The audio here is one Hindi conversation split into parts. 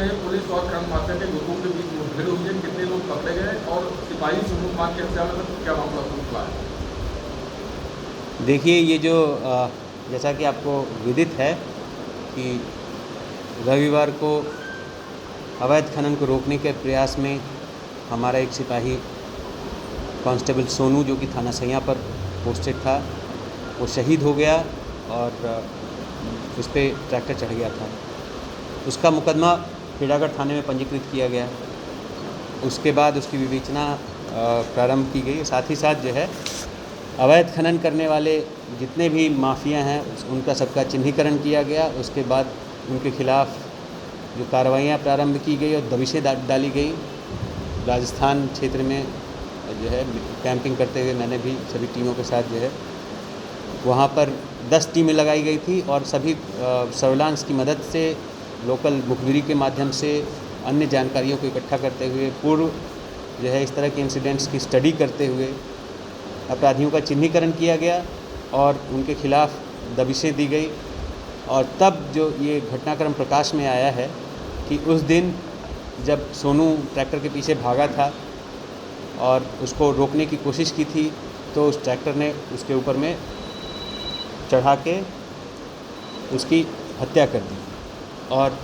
में पुलिस और कर्म माफिया के लोगों के बीच मुठभेड़ हुई है, कितने लोग पकड़े गए और सिपाही सोनू कुमार की हत्या में क्या मामला खुला है? देखिए, ये जो जैसा कि आपको विदित है कि रविवार को अवैध खनन को रोकने के प्रयास में हमारा एक सिपाही कांस्टेबल सोनू, जो कि थाना सैया पर पोस्टेड था, वो शहीद हो गया और उस पर ट्रैक्टर चढ़ गया था। उसका मुकदमा खेड़ागढ़ थाने में पंजीकृत किया गया। उसके बाद उसकी विवेचना प्रारंभ की गई। साथ ही साथ जो है अवैध खनन करने वाले जितने भी माफिया हैं उनका सबका चिन्हीकरण किया गया। उसके बाद उनके खिलाफ़ जो कार्रवाइयाँ प्रारंभ की गई और दबिशें डाली गई। राजस्थान क्षेत्र में जो है कैंपिंग करते हुए मैंने भी सभी टीमों के साथ जो है वहाँ पर 10 टीमें लगाई गई थी और सभी सर्विलांस की मदद से, लोकल मुखबिरी के माध्यम से, अन्य जानकारियों को इकट्ठा करते हुए, पूर्व जो है इस तरह के इंसिडेंट्स की स्टडी करते हुए अपराधियों का चिन्हीकरण किया गया और उनके खिलाफ़ दबिशें दी गई। और तब जो ये घटनाक्रम प्रकाश में आया है कि उस दिन जब सोनू ट्रैक्टर के पीछे भागा था और उसको रोकने की कोशिश की थी, तो उस ट्रैक्टर ने उसके ऊपर में चढ़ा के उसकी हत्या कर दी और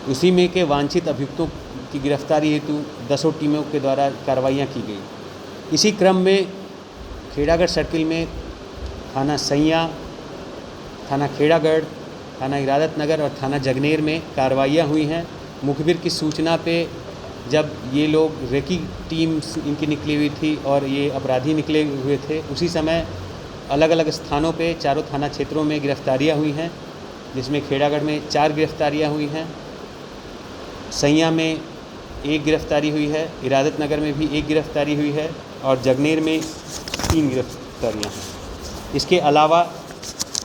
उसी में के वांछित अभियुक्तों की गिरफ्तारी हेतु 10 टीमों के द्वारा कार्रवाइयाँ की गई। इसी क्रम में खेड़ागढ़ सर्किल में थाना सैया, थाना खेड़ागढ़, थाना इरादत नगर और थाना जगनेर में कार्रवाइयाँ हुई हैं। मुखबिर की सूचना पे जब ये लोग रेकी टीम इनकी निकली हुई थी और ये अपराधी निकले हुए थे, उसी समय अलग अलग स्थानों पे चारों थाना क्षेत्रों में गिरफ्तारियाँ हुई हैं, जिसमें खेड़ागढ़ में 4 गिरफ्तारियाँ हुई हैं, सैया में 1 गिरफ्तारी हुई है, इरादत नगर में भी 1 गिरफ्तारी हुई है और जगनेर में 3 गिरफ्तारियाँ हैं। इसके अलावा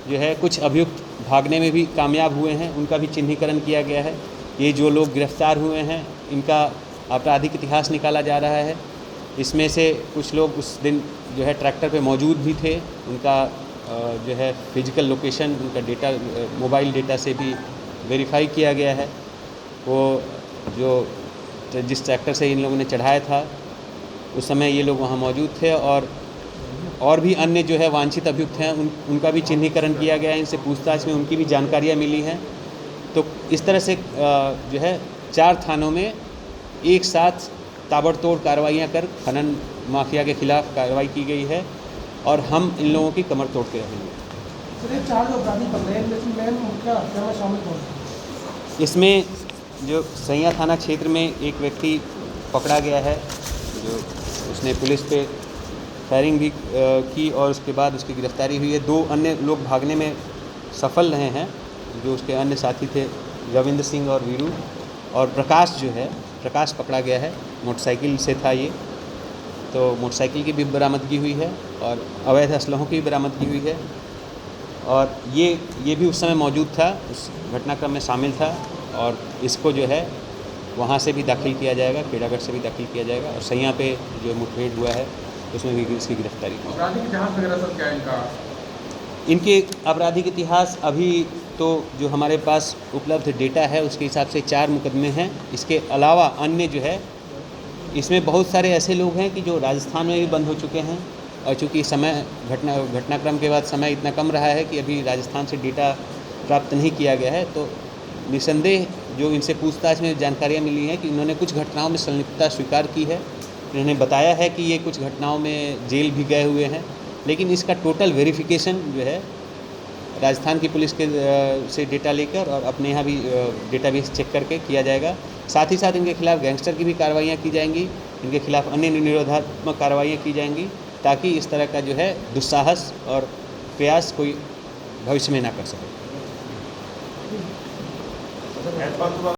जो है कुछ अभियुक्त भागने में भी कामयाब हुए हैं, उनका भी चिन्हीकरण किया गया है। ये जो लोग गिरफ्तार हुए हैं इनका आपराधिक इतिहास निकाला जा रहा है। इसमें से कुछ लोग उस दिन जो है ट्रैक्टर पे मौजूद भी थे, उनका जो है फिजिकल लोकेशन, उनका डेटा, मोबाइल डेटा से भी वेरीफाई किया गया है। वो जो जिस ट्रैक्टर से इन लोगों ने चढ़ाया था उस समय ये लोग वहाँ मौजूद थे और भी अन्य जो है वांछित अभियुक्त हैं उनका भी चिन्हीकरण किया गया है। इनसे पूछताछ में उनकी भी जानकारियाँ मिली हैं। तो इस तरह से जो है 4 थानों में एक साथ ताबड़तोड़ कार्रवाइयाँ कर खनन माफिया के खिलाफ कार्रवाई की गई है और हम इन लोगों की कमर तोड़ते रहेंगे। सर, ये 4 जो अपराधी पकड़े हैं इनमें मेन मुख्य हत्या में शामिल कौन है? इसमें जो सैया थाना क्षेत्र में एक व्यक्ति पकड़ा गया है, जो उसने पुलिस पे फायरिंग भी की और उसके बाद उसकी गिरफ्तारी हुई है। 2 अन्य लोग भागने में सफल रहे हैं, जो उसके अन्य साथी थे, रविंद्र सिंह और वीरू। और प्रकाश पकड़ा गया है, मोटरसाइकिल से था ये, तो मोटरसाइकिल की भी बरामदगी हुई है और अवैध असलहों की भी बरामदगी हुई है। और ये भी उस समय मौजूद था, उस घटनाक्रम में शामिल था और इसको जो है वहाँ से भी दाखिल किया जाएगा, खेड़ागढ़ से भी दाखिल किया जाएगा और सैया पे जो मुठभेड़ हुआ है उसमें भी इसकी गिरफ्तारी हुई। आपराधिक इतिहास वगैरह सब क्या है इनका? इनके आपराधिक इतिहास अभी तो जो हमारे पास उपलब्ध डेटा है उसके हिसाब से 4 मुकदमे हैं। इसके अलावा अन्य जो है इसमें बहुत सारे ऐसे लोग हैं कि जो राजस्थान में भी बंद हो चुके हैं और चूँकि समय घटनाक्रम के बाद समय इतना कम रहा है कि अभी राजस्थान से डेटा प्राप्त नहीं किया गया है, तो निसंदेह जो इनसे पूछताछ में जानकारियाँ मिली हैं कि इन्होंने कुछ घटनाओं में संलिप्तता स्वीकार की है। इन्होंने बताया है कि ये कुछ घटनाओं में जेल भी गए हुए हैं, लेकिन इसका टोटल वेरिफिकेशन जो है राजस्थान की पुलिस के से डेटा लेकर और अपने यहाँ भी डेटाबेस चेक करके किया जाएगा। साथ ही साथ इनके खिलाफ़ गैंगस्टर की भी कार्रवाइयाँ की जाएंगी, इनके खिलाफ़ अन्य निरोधात्मक कार्रवाइयाँ की जाएंगी, ताकि इस तरह का जो है दुस्साहस और प्रयास कोई भविष्य में ना कर सके।